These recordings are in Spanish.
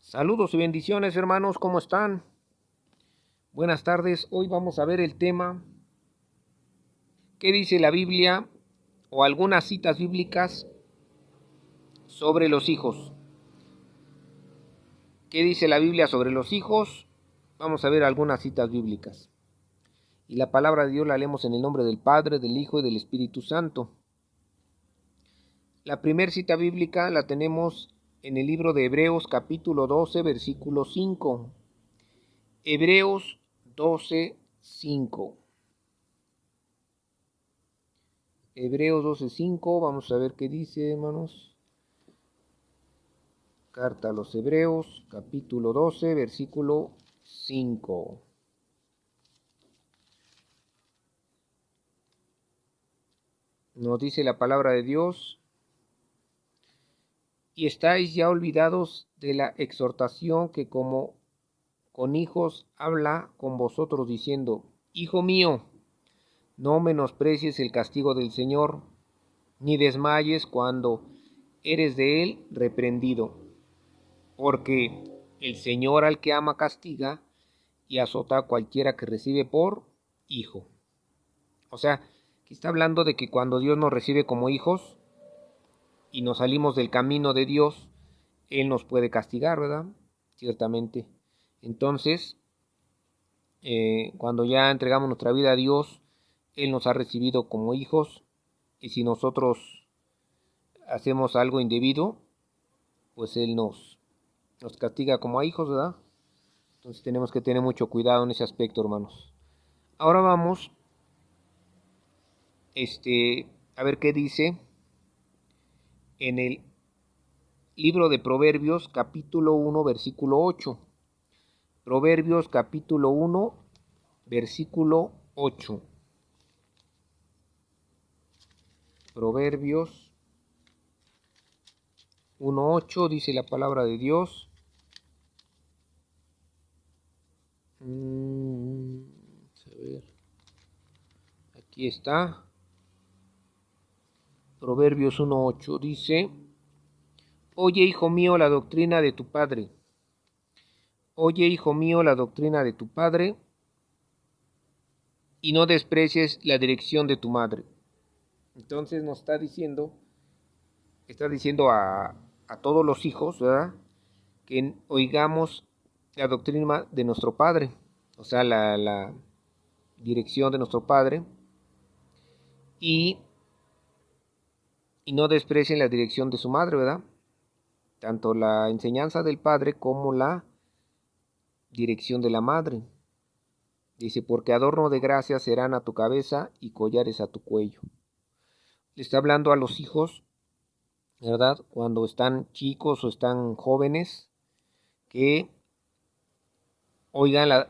Saludos y bendiciones, hermanos, ¿cómo están? Buenas tardes. Hoy vamos a ver el tema ¿qué dice la Biblia? O algunas citas bíblicas sobre los hijos. ¿Qué dice la Biblia sobre los hijos? Vamos a ver algunas citas bíblicas. Y la palabra de Dios la leemos en el nombre del Padre, del Hijo y del Espíritu Santo. La primera cita bíblica la tenemos en el libro de Hebreos capítulo 12, versículo 5. Hebreos 12, 5. Hebreos 12:5, vamos a ver qué dice, hermanos. Carta a los Hebreos, capítulo 12, versículo 5. Nos dice la palabra de Dios: y estáis ya olvidados de la exhortación que como con hijos habla con vosotros, diciendo: Hijo mío, no menosprecies el castigo del Señor, ni desmayes cuando eres de él reprendido. Porque el Señor al que ama castiga y azota a cualquiera que recibe por hijo. O sea, aquí está hablando de que cuando Dios nos recibe como hijos y nos salimos del camino de Dios, Él nos puede castigar, ¿verdad? Ciertamente. Entonces, cuando ya entregamos nuestra vida a Dios, Él nos ha recibido como hijos, y si nosotros hacemos algo indebido, pues Él nos castiga como a hijos, ¿verdad? Entonces tenemos que tener mucho cuidado en ese aspecto, hermanos. Ahora vamos a ver qué dice en el libro de Proverbios capítulo 1 versículo 8. Proverbios capítulo 1 versículo 8. Proverbios 1:8 dice la palabra de Dios. A ver. Aquí está. Proverbios 1:8 dice: Oye, hijo mío, la doctrina de tu padre. Oye, hijo mío, la doctrina de tu padre, y no desprecies la dirección de tu madre. Entonces nos está diciendo a todos los hijos, ¿verdad?, que oigamos la doctrina de nuestro padre, o sea, la dirección de nuestro padre, y no desprecien la dirección de su madre, ¿verdad? Tanto la enseñanza del padre como la dirección de la madre. Dice: porque adorno de gracia serán a tu cabeza y collares a tu cuello. Le está hablando a los hijos, ¿verdad?, cuando están chicos o están jóvenes, que oigan la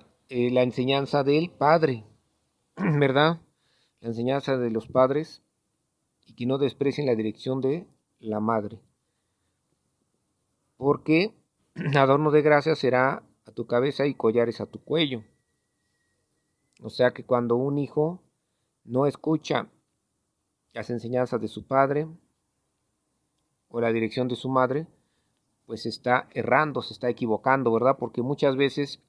enseñanza del padre, ¿verdad? La enseñanza de los padres, y que no desprecien la dirección de la madre. Porque adorno de gracia será a tu cabeza y collares a tu cuello. O sea que cuando un hijo no escucha las enseñanzas de su padre o la dirección de su madre, pues está errando, se está equivocando, ¿verdad? Porque muchas veces,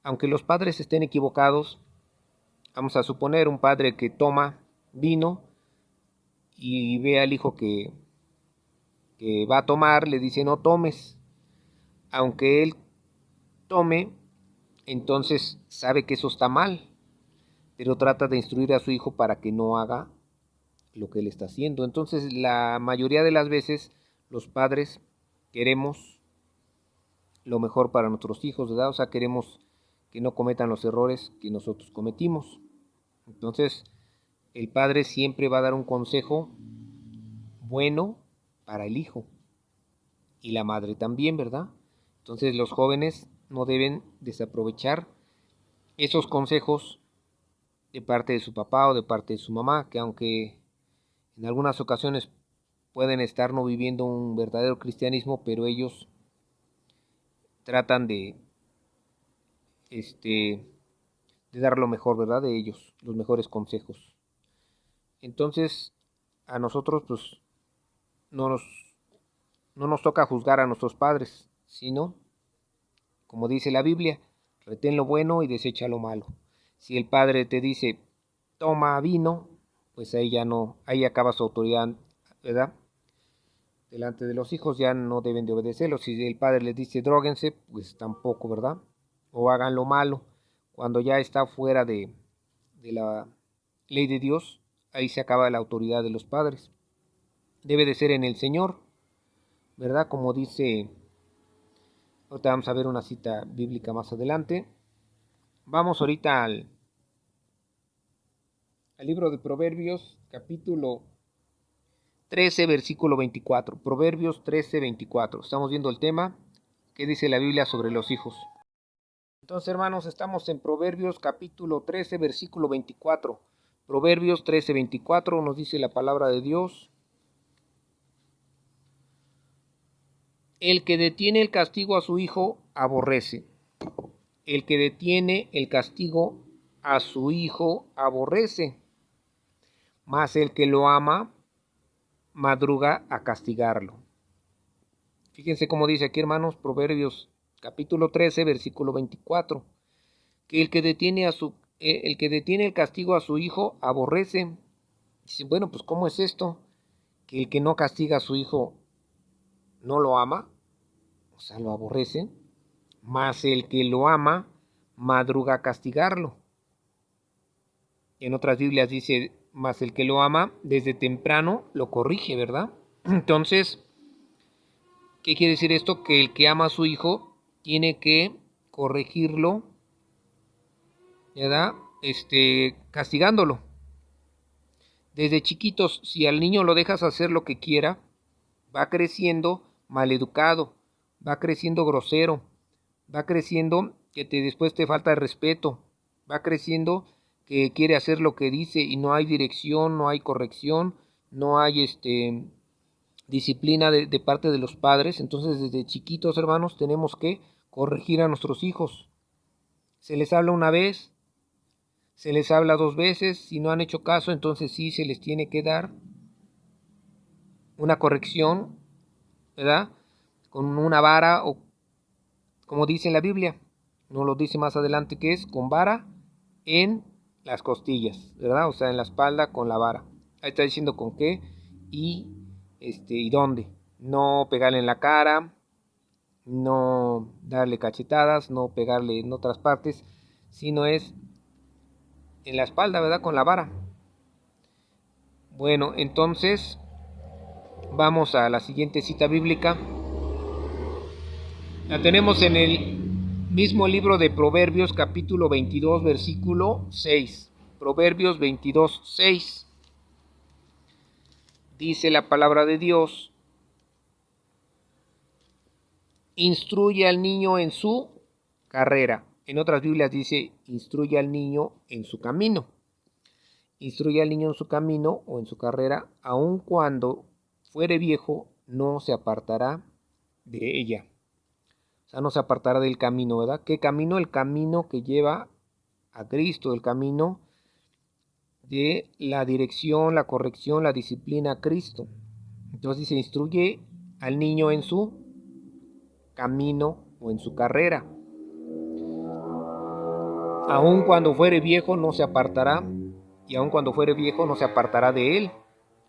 aunque los padres estén equivocados, vamos a suponer un padre que toma vino y ve al hijo que va a tomar, le dice: no tomes. Aunque él tome, entonces sabe que eso está mal, pero trata de instruir a su hijo para que no haga lo que él está haciendo. Entonces, la mayoría de las veces los padres queremos lo mejor para nuestros hijos, ¿verdad? O sea, queremos que no cometan los errores que nosotros cometimos. Entonces, el padre siempre va a dar un consejo bueno para el hijo, y la madre también, ¿verdad? Entonces, los jóvenes no deben desaprovechar esos consejos de parte de su papá o de parte de su mamá, que aunque en algunas ocasiones pueden estar no viviendo un verdadero cristianismo, pero ellos tratan de dar lo mejor, ¿verdad?, de ellos, los mejores consejos. Entonces, a nosotros pues no nos toca juzgar a nuestros padres, sino, como dice la Biblia, retén lo bueno y desecha lo malo. Si el padre te dice, toma vino, pues ahí ya no, ahí acaba su autoridad, ¿verdad? Delante de los hijos ya no deben de obedecerlo. Si el padre les dice, dróguense, pues tampoco, ¿verdad? O hagan lo malo. Cuando ya está fuera de la ley de Dios, ahí se acaba la autoridad de los padres. Debe de ser en el Señor, ¿verdad? Como dice, ahorita vamos a ver una cita bíblica más adelante. Vamos ahorita al libro de Proverbios, capítulo 13, versículo 24. Proverbios 13, 24. Estamos viendo el tema que dice la Biblia sobre los hijos. Entonces, hermanos, estamos en Proverbios capítulo 13, versículo 24. Proverbios 13, 24 nos dice la palabra de Dios. El que detiene el castigo a su hijo, aborrece. El que detiene el castigo a su hijo, aborrece. Mas el que lo ama, madruga a castigarlo. Fíjense cómo dice aquí, hermanos, Proverbios capítulo 13, versículo 24. Que el que detiene el castigo a su hijo, aborrece. Dice, bueno, pues ¿cómo es esto? Que el que no castiga a su hijo no lo ama, o sea, lo aborrece, mas el que lo ama madruga a castigarlo. En otras Biblias dice, mas el que lo ama desde temprano lo corrige, ¿verdad? Entonces, ¿qué quiere decir esto? Que el que ama a su hijo tiene que corregirlo, ¿verdad? Castigándolo. Desde chiquitos, si al niño lo dejas hacer lo que quiera, va creciendo maleducado, va creciendo grosero, va creciendo que después te falta el respeto, va creciendo que quiere hacer lo que dice y no hay dirección, no hay corrección, no hay disciplina de parte de los padres. Entonces desde chiquitos, hermanos, tenemos que corregir a nuestros hijos. Se les habla una vez, se les habla 2 veces, si no han hecho caso, entonces sí se les tiene que dar una corrección, ¿verdad? Con una vara o como dice en la Biblia, nos lo dice más adelante que es con vara en las costillas, ¿verdad? O sea, en la espalda con la vara. Ahí está diciendo con qué y dónde. No pegarle en la cara, no darle cachetadas, no pegarle en otras partes, sino es en la espalda, ¿verdad? Con la vara. Bueno, entonces vamos a la siguiente cita bíblica. La tenemos en el mismo libro de Proverbios, capítulo 22, versículo 6. Proverbios 22, 6. Dice la palabra de Dios: instruye al niño en su carrera. En otras Biblias dice, instruye al niño en su camino. Instruye al niño en su camino o en su carrera, aun cuando fuere viejo, no se apartará de ella. O sea, no se apartará del camino, ¿verdad? ¿Qué camino? El camino que lleva a Cristo, el camino de la dirección, la corrección, la disciplina a Cristo. Entonces dice, instruye al niño en su camino o en su carrera. Aun cuando fuere viejo no se apartará, y aun cuando fuere viejo no se apartará de él.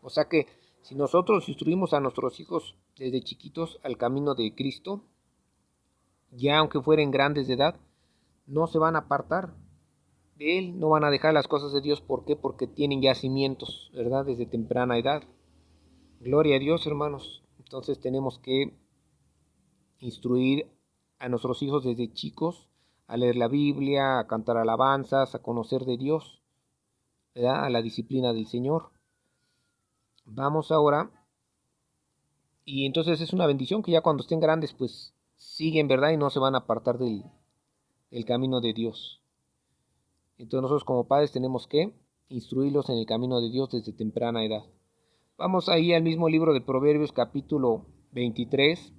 O sea que si nosotros instruimos a nuestros hijos desde chiquitos al camino de Cristo, ya aunque fueren grandes de edad, no se van a apartar de él, no van a dejar las cosas de Dios. ¿Por qué? Porque tienen ya cimientos, ¿verdad? Desde temprana edad. Gloria a Dios, hermanos. Entonces tenemos que instruir a nuestros hijos desde chicos a leer la Biblia, a cantar alabanzas, a conocer de Dios, ¿verdad? A la disciplina del Señor. Vamos ahora, y entonces es una bendición que ya cuando estén grandes pues siguen, ¿verdad? Y no se van a apartar del camino de Dios. Entonces nosotros como padres tenemos que instruirlos en el camino de Dios desde temprana edad. Vamos ahí al mismo libro de Proverbios, capítulo 23,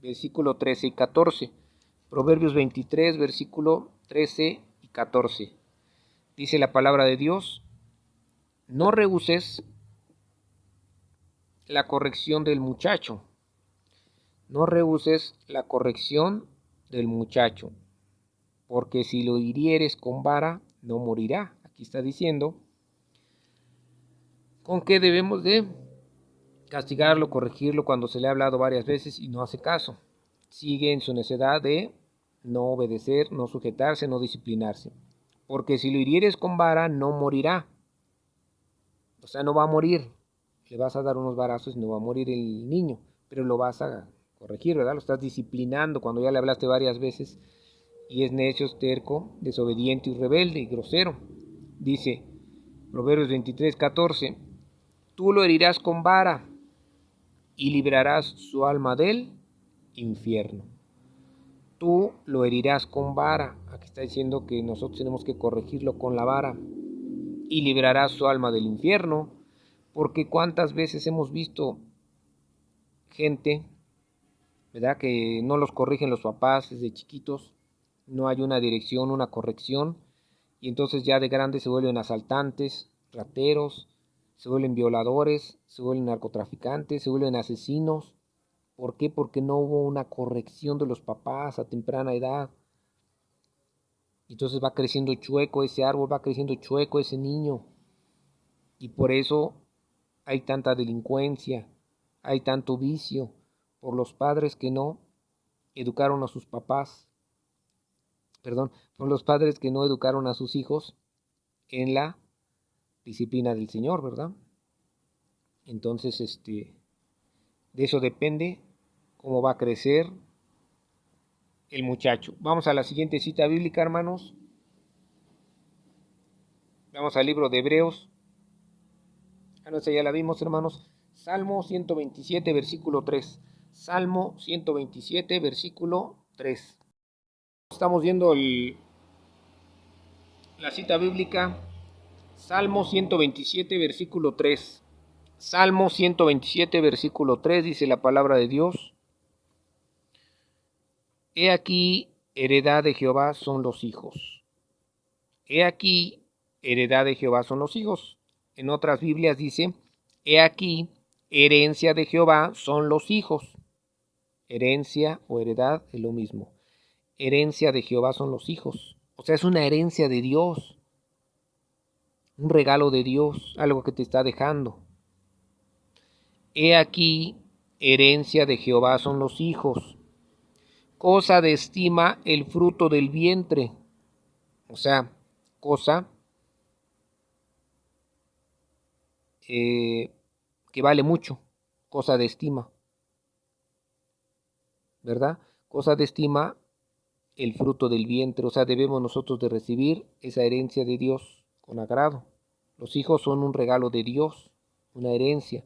versículo 13 y 14. Proverbios 23, versículo 13 y 14. Dice la palabra de Dios: no rehuses la corrección del muchacho, no rehuses la corrección del muchacho, porque si lo hirieres con vara, no morirá. Aquí está diciendo con qué debemos de castigarlo, corregirlo cuando se le ha hablado varias veces y no hace caso. Sigue en su necedad de no obedecer, no sujetarse, no disciplinarse. Porque si lo hirieres con vara, no morirá. O sea, no va a morir. Le vas a dar unos varazos y no va a morir el niño, pero lo vas a corregir, ¿verdad? Lo estás disciplinando cuando ya le hablaste varias veces y es necio, terco, desobediente y rebelde y grosero. Dice Proverbios 23:14, tú lo herirás con vara y librarás su alma del infierno. Tú lo herirás con vara. Aquí está diciendo que nosotros tenemos que corregirlo con la vara y librarás su alma del infierno. Porque cuántas veces hemos visto gente, ¿verdad?, que no los corrigen los papás desde chiquitos, no hay una dirección, una corrección, y entonces ya de grandes se vuelven asaltantes, rateros, se vuelven violadores, se vuelven narcotraficantes, se vuelven asesinos. ¿Por qué? Porque no hubo una corrección de los papás a temprana edad. Entonces va creciendo chueco ese árbol, va creciendo chueco ese niño. Y por eso hay tanta delincuencia, hay tanto vicio, por los padres que no educaron a sus papás, por los padres que no educaron a sus hijos en la disciplina del Señor, ¿verdad? Entonces, de eso depende cómo va a crecer el muchacho. Vamos a la siguiente cita bíblica, hermanos. Vamos al libro de Hebreos. Ya la vimos, hermanos. Salmo 127, versículo 3. Salmo 127, versículo 3. Estamos viendo la cita bíblica. Salmo 127, versículo 3. Salmo 127, versículo 3, dice la palabra de Dios. He aquí, heredad de Jehová son los hijos. He aquí, heredad de Jehová son los hijos. En otras Biblias dice, he aquí, herencia de Jehová son los hijos. Herencia o heredad es lo mismo. Herencia de Jehová son los hijos. O sea, es una herencia de Dios. Un regalo de Dios, algo que te está dejando. He aquí, herencia de Jehová son los hijos. Cosa de estima el fruto del vientre. O sea, cosa que vale mucho. Cosa de estima. ¿Verdad? Cosa de estima el fruto del vientre. O sea, debemos nosotros de recibir esa herencia de Dios con agrado. Los hijos son un regalo de Dios, una herencia.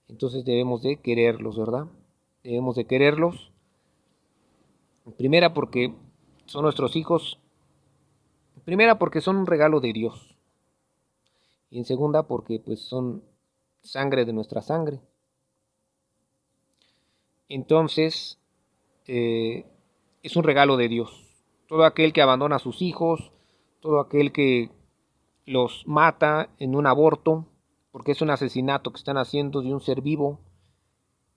Entonces debemos de quererlos, ¿verdad? Debemos de quererlos. Primera porque son nuestros hijos. Primera porque son un regalo de Dios. Y en segunda porque pues son sangre de nuestra sangre. Entonces es un regalo de Dios. Todo aquel que abandona a sus hijos, todo aquel que los mata en un aborto, porque es un asesinato que están haciendo de un ser vivo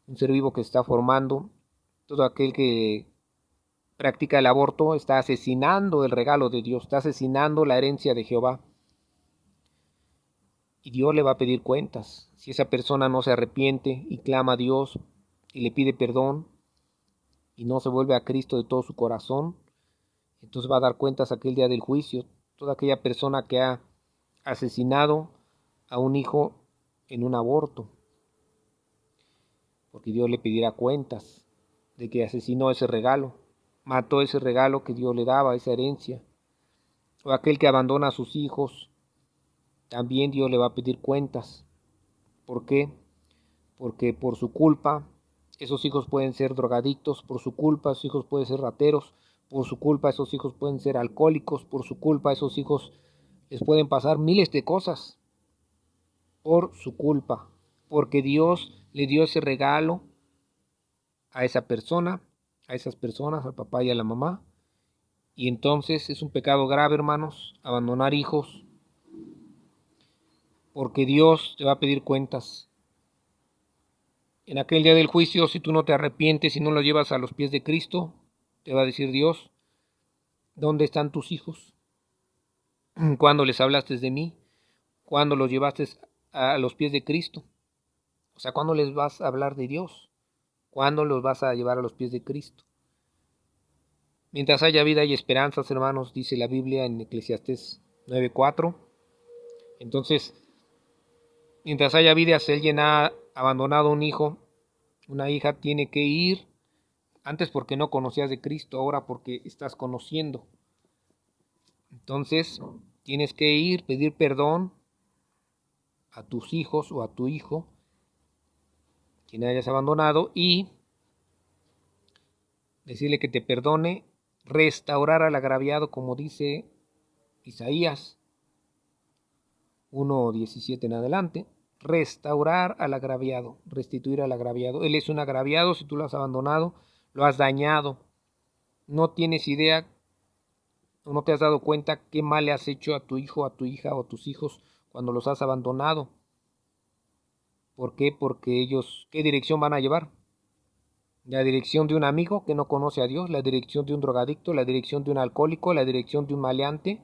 que se está formando. Todo aquel que practica el aborto está asesinando el regalo de Dios, está asesinando la herencia de Jehová. Y Dios le va a pedir cuentas. Si esa persona no se arrepiente y clama a Dios y le pide perdón y no se vuelve a Cristo de todo su corazón, entonces va a dar cuentas aquel día del juicio. Toda aquella persona que ha asesinado a un hijo en un aborto, porque Dios le pedirá cuentas de que asesinó ese regalo, mató ese regalo que Dios le daba, esa herencia. O aquel que abandona a sus hijos, también Dios le va a pedir cuentas. ¿Por qué? Porque por su culpa esos hijos pueden ser drogadictos, por su culpa esos hijos pueden ser rateros, por su culpa esos hijos pueden ser alcohólicos, por su culpa esos hijos les pueden pasar miles de cosas. Por su culpa, porque Dios le dio ese regalo a esa persona, a esas personas, al papá y a la mamá. Y entonces es un pecado grave, hermanos, abandonar hijos, porque Dios te va a pedir cuentas. En aquel día del juicio, si tú no te arrepientes y no lo llevas a los pies de Cristo, te va a decir Dios, ¿dónde están tus hijos? ¿Cuándo les hablaste de mí? ¿Cuándo los llevaste a los pies de Cristo? O sea, ¿cuándo les vas a hablar de Dios? ¿Cuándo los vas a llevar a los pies de Cristo? Mientras haya vida y esperanzas, hermanos, dice la Biblia en Eclesiastés 9:4. Entonces, mientras haya vida, si alguien ha abandonado un hijo, una hija, tiene que ir, antes porque no conocías de Cristo, ahora porque estás conociendo. Entonces, tienes que ir, pedir perdón a tus hijos o a tu hijo, quien hayas abandonado, y decirle que te perdone, restaurar al agraviado, como dice Isaías 1:17 en adelante, restaurar al agraviado, restituir al agraviado. Él es un agraviado, si tú lo has abandonado, lo has dañado, no tienes idea o no te has dado cuenta qué mal le has hecho a tu hijo, a tu hija o a tus hijos cuando los has abandonado. ¿Por qué? Porque ellos, ¿qué dirección van a llevar? La dirección de un amigo que no conoce a Dios, la dirección de un drogadicto, la dirección de un alcohólico, la dirección de un maleante,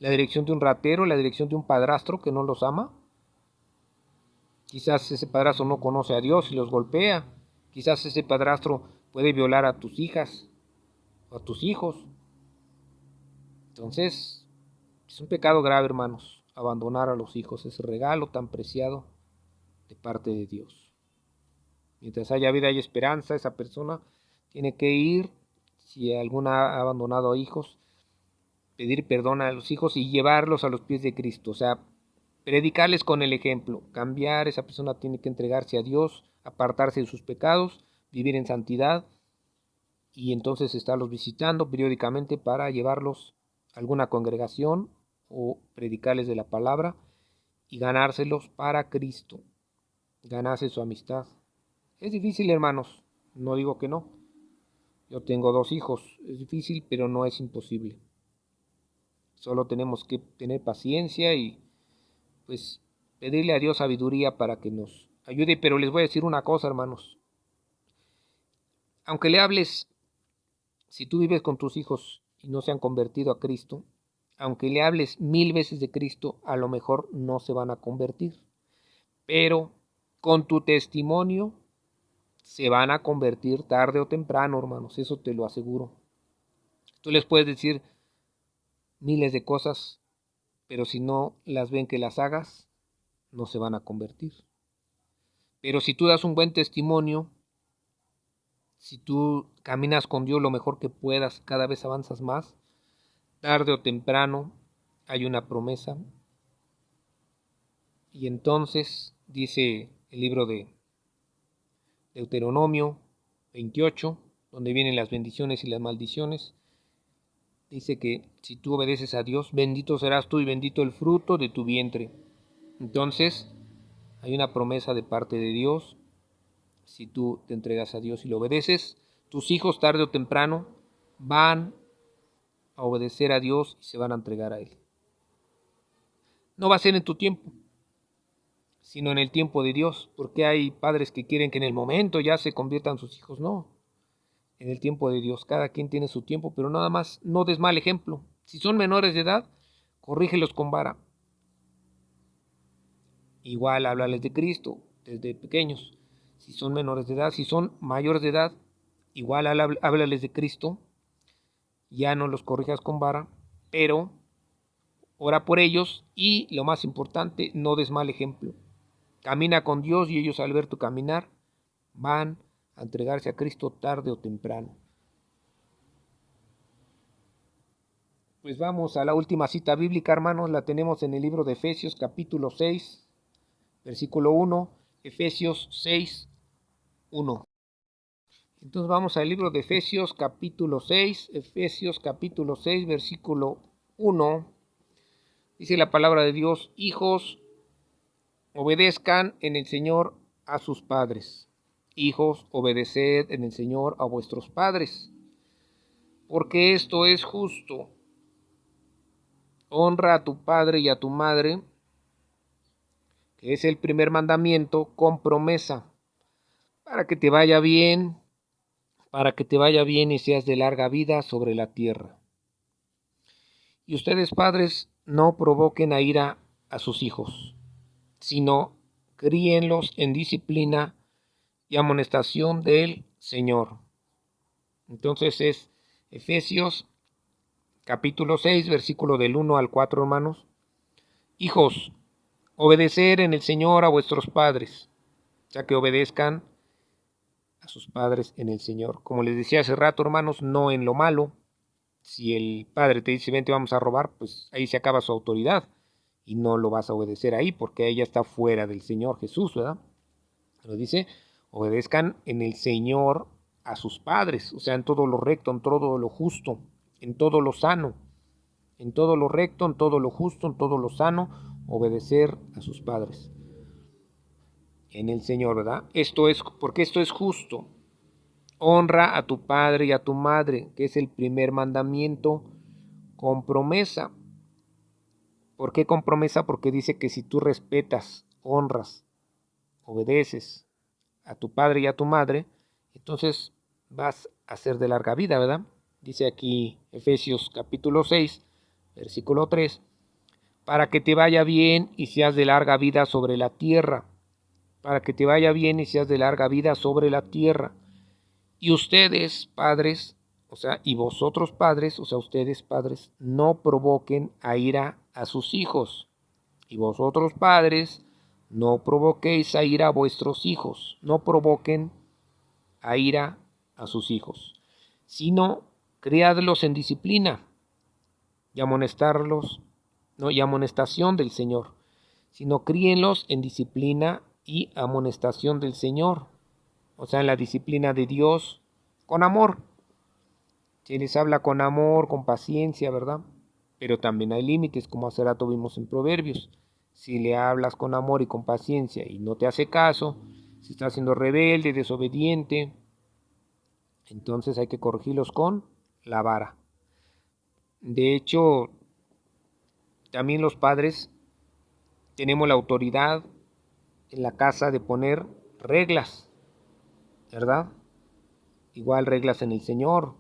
la dirección de un ratero, la dirección de un padrastro que no los ama. Quizás ese padrastro no conoce a Dios y los golpea. Quizás ese padrastro puede violar a tus hijas o a tus hijos. Entonces, es un pecado grave, hermanos, abandonar a los hijos, ese regalo tan preciado de parte de Dios. Mientras haya vida y esperanza, esa persona tiene que ir, si alguna ha abandonado a hijos, pedir perdón a los hijos y llevarlos a los pies de Cristo. O sea, predicarles con el ejemplo, cambiar, esa persona tiene que entregarse a Dios, apartarse de sus pecados, vivir en santidad y entonces estarlos visitando periódicamente para llevarlos a alguna congregación o predicarles de la palabra y ganárselos para Cristo, ganarse su amistad. Es difícil, hermanos, no digo que no. Yo tengo 2 hijos, es difícil, pero no es imposible. Solo tenemos que tener paciencia y pues pedirle a Dios sabiduría para que nos ayude. Pero les voy a decir una cosa, hermanos. Aunque le hables, si tú vives con tus hijos y no se han convertido a Cristo, aunque le hables 1000 veces de Cristo, a lo mejor no se van a convertir. Pero con tu testimonio se van a convertir tarde o temprano, hermanos, eso te lo aseguro. Tú les puedes decir miles de cosas, pero si no las ven que las hagas, no se van a convertir. Pero si tú das un buen testimonio, si tú caminas con Dios lo mejor que puedas, cada vez avanzas más, tarde o temprano hay una promesa. Y entonces dice el libro de Deuteronomio 28, donde vienen las bendiciones y las maldiciones, dice que si tú obedeces a Dios, bendito serás tú y bendito el fruto de tu vientre. Entonces, hay una promesa de parte de Dios. Si tú te entregas a Dios y lo obedeces, tus hijos tarde o temprano van a obedecer a Dios y se van a entregar a Él. No va a ser en tu tiempo, sino en el tiempo de Dios, porque hay padres que quieren que en el momento ya se conviertan sus hijos. No, en el tiempo de Dios, cada quien tiene su tiempo, pero nada más no des mal ejemplo. Si son menores de edad, corrígelos con vara. Igual háblales de Cristo desde pequeños. Si son menores de edad, si son mayores de edad, igual háblales de Cristo. Ya no los corrijas con vara, pero ora por ellos y lo más importante, no des mal ejemplo. Camina con Dios y ellos al ver tu caminar van a entregarse a Cristo tarde o temprano. Pues vamos a la última cita bíblica, hermanos, la tenemos en el libro de Efesios capítulo 6, versículo 1, Efesios 6, 1. Entonces vamos al libro de Efesios capítulo 6, versículo 1. Dice la palabra de Dios: hijos, obedezcan en el Señor a sus padres. Hijos, obedeced en el Señor a vuestros padres, porque esto es justo. Honra a tu padre y a tu madre, que es el primer mandamiento, con promesa, para que te vaya bien, y seas de larga vida sobre la tierra. Y ustedes, padres, no provoquen a ira a sus hijos, sino críenlos en disciplina y amonestación del Señor. Entonces es Efesios capítulo 6, versículo del 1 al 4, hermanos. Hijos, obedecer en el Señor a vuestros padres, o sea que obedezcan a sus padres en el Señor. Como les decía hace rato, hermanos, no en lo malo. Si el padre te dice, vente, vamos a robar, pues ahí se acaba su autoridad y no lo vas a obedecer ahí porque ella está fuera del Señor Jesús, ¿verdad? Pero dice, obedezcan en el Señor a sus padres, o sea, en todo lo recto, en todo lo justo, en todo lo sano, en todo lo recto, en todo lo justo, en todo lo sano, obedecer a sus padres. En el Señor, ¿verdad? Esto es, porque esto es justo. Honra a tu padre y a tu madre, que es el primer mandamiento con promesa. ¿Por qué con promesa? Porque dice que si tú respetas, honras, obedeces a tu padre y a tu madre, entonces vas a ser de larga vida, ¿verdad? Dice aquí Efesios capítulo 6, versículo 3, para que te vaya bien y seas de larga vida sobre la tierra, para que te vaya bien y seas de larga vida sobre la tierra. Y ustedes, padres, o sea, y vosotros padres, o sea, ustedes padres, no provoquen a ira a sus hijos. Y vosotros padres, no provoquéis a ira a vuestros hijos. No provoquen a ira a sus hijos, sino criadlos en disciplina y amonestarlos, no, y amonestación del Señor, sino críenlos en disciplina y amonestación del Señor. O sea, en la disciplina de Dios, con amor. Se les habla con amor, con paciencia, ¿verdad? Pero también hay límites, como hace rato vimos en Proverbios. Si le hablas con amor y con paciencia y no te hace caso, si está siendo rebelde, desobediente, entonces hay que corregirlos con la vara. De hecho, también los padres tenemos la autoridad en la casa de poner reglas, ¿verdad? Igual reglas en el Señor.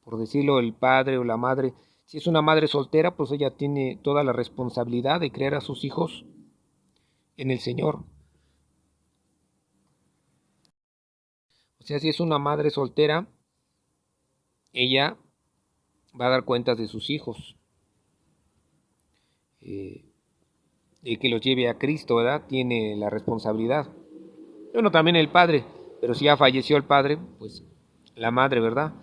Por decirlo, el padre o la madre, si es una madre soltera, pues ella tiene toda la responsabilidad de criar a sus hijos en el Señor. O sea, si es una madre soltera, ella va a dar cuentas de sus hijos, de que los lleve a Cristo, ¿verdad? Tiene la responsabilidad. Bueno, también el padre, pero si ya falleció el padre, pues la madre, ¿verdad?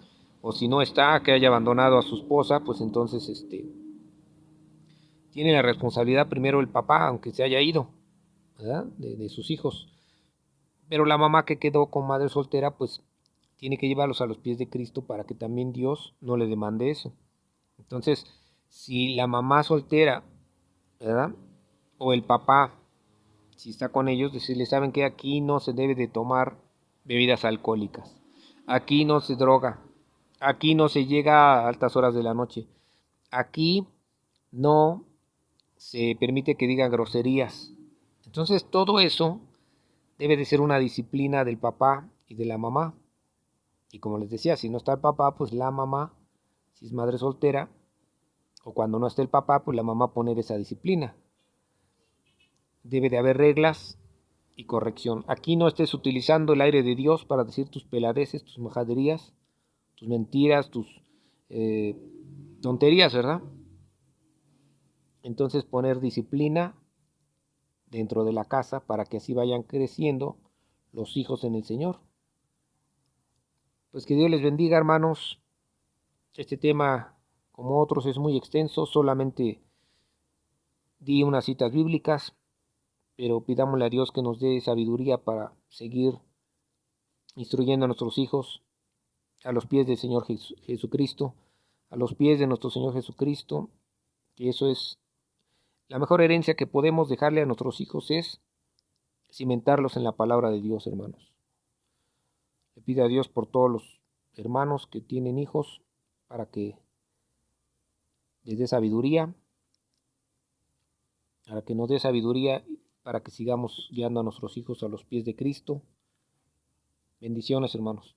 O si no está, que haya abandonado a su esposa, pues entonces tiene la responsabilidad primero el papá, aunque se haya ido, ¿verdad? De sus hijos. Pero la mamá que quedó con madre soltera, pues tiene que llevarlos a los pies de Cristo para que también Dios no le demande eso. Entonces, si la mamá soltera, ¿verdad? O el papá, si está con ellos, decirles, saben que aquí no se debe de tomar bebidas alcohólicas. Aquí no se droga. Aquí no se llega a altas horas de la noche. Aquí no se permite que digan groserías. Entonces, todo eso debe de ser una disciplina del papá y de la mamá. Y como les decía, si no está el papá, pues la mamá, si es madre soltera, o cuando no esté el papá, pues la mamá poner esa disciplina. Debe de haber reglas y corrección. Aquí no estés utilizando el aire de Dios para decir tus peladeces, tus majaderías, tus mentiras, tus tonterías, ¿verdad? Entonces poner disciplina dentro de la casa para que así vayan creciendo los hijos en el Señor. Pues que Dios les bendiga, hermanos. Este tema, como otros, es muy extenso. Solamente di unas citas bíblicas, pero pidámosle a Dios que nos dé sabiduría para seguir instruyendo a nuestros hijos a los pies del Señor Jesucristo, a los pies de nuestro Señor Jesucristo, que eso es la mejor herencia que podemos dejarle a nuestros hijos, es cimentarlos en la palabra de Dios, hermanos. Le pido a Dios por todos los hermanos que tienen hijos, para que les dé sabiduría, para que nos dé sabiduría, para que sigamos guiando a nuestros hijos a los pies de Cristo, Bendiciones, hermanos.